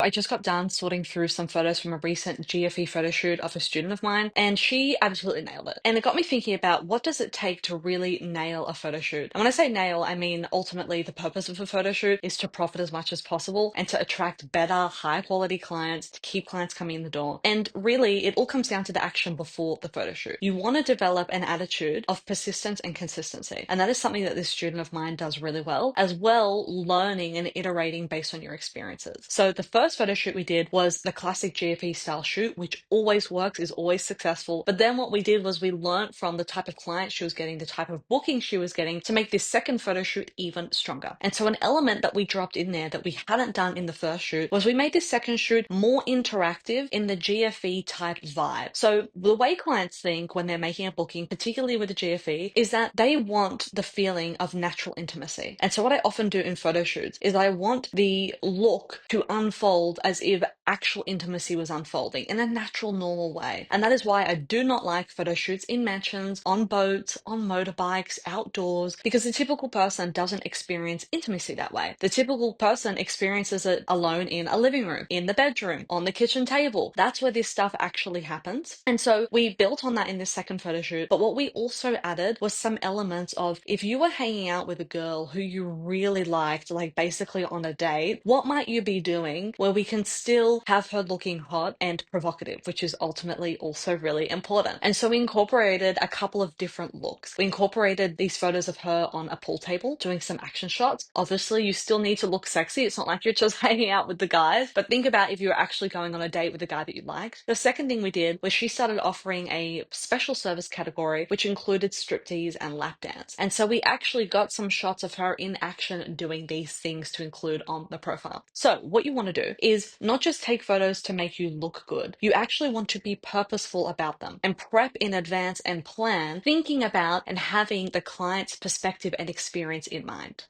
I just got done sorting through some photos from a recent GFE photo shoot of a student of mine, and she absolutely nailed it. And it got me thinking about what does it take to really nail a photo shoot? And when I say nail, I mean ultimately the purpose of a photo shoot is to profit as much as possible and to attract better, high quality clients, to keep clients coming in the door. And really, it all comes down to the action before the photo shoot. You want to develop an attitude of persistence and consistency. And that is something that this student of mine does really well, as well learning and iterating based on your experiences. So the first photo shoot we did was the classic GFE style shoot, which always works, is always successful. But then what we did was we learned from the type of client she was getting, the type of booking she was getting, to make this second photo shoot even stronger. And so an element that we dropped in there that we hadn't done in the first shoot was we made this second shoot more interactive in the GFE type vibe. So the way clients think when they're making a booking, particularly with the GFE, is that they want the feeling of natural intimacy. And so what I often do in photo shoots is I want the look to unfold as if actual intimacy was unfolding in a natural, normal way. And that is why I do not like photo shoots in mansions, on boats, on motorbikes, outdoors, because the typical person doesn't experience intimacy that way. The typical person experiences it alone in a living room, in the bedroom, on the kitchen table. That's where this stuff actually happens. And so we built on that in this second photo shoot. But what we also added was some elements of, if you were hanging out with a girl who you really liked, like basically on a date, what might you be doing where we can still have her looking hot and provocative, which is ultimately also really important. And so we incorporated a couple of different looks. We incorporated these photos of her on a pool table doing some action shots. Obviously, you still need to look sexy. It's not like you're just hanging out with the guys, but think about if you're actually going on a date with a guy that you liked. The second thing we did was she started offering a special service category, which included striptease and lap dance. And so we actually got some shots of her in action doing these things to include on the profile. So what you want to do is not just take photos to make you look good. You actually want to be purposeful about them and prep in advance and plan, thinking about and having the client's perspective and experience in mind.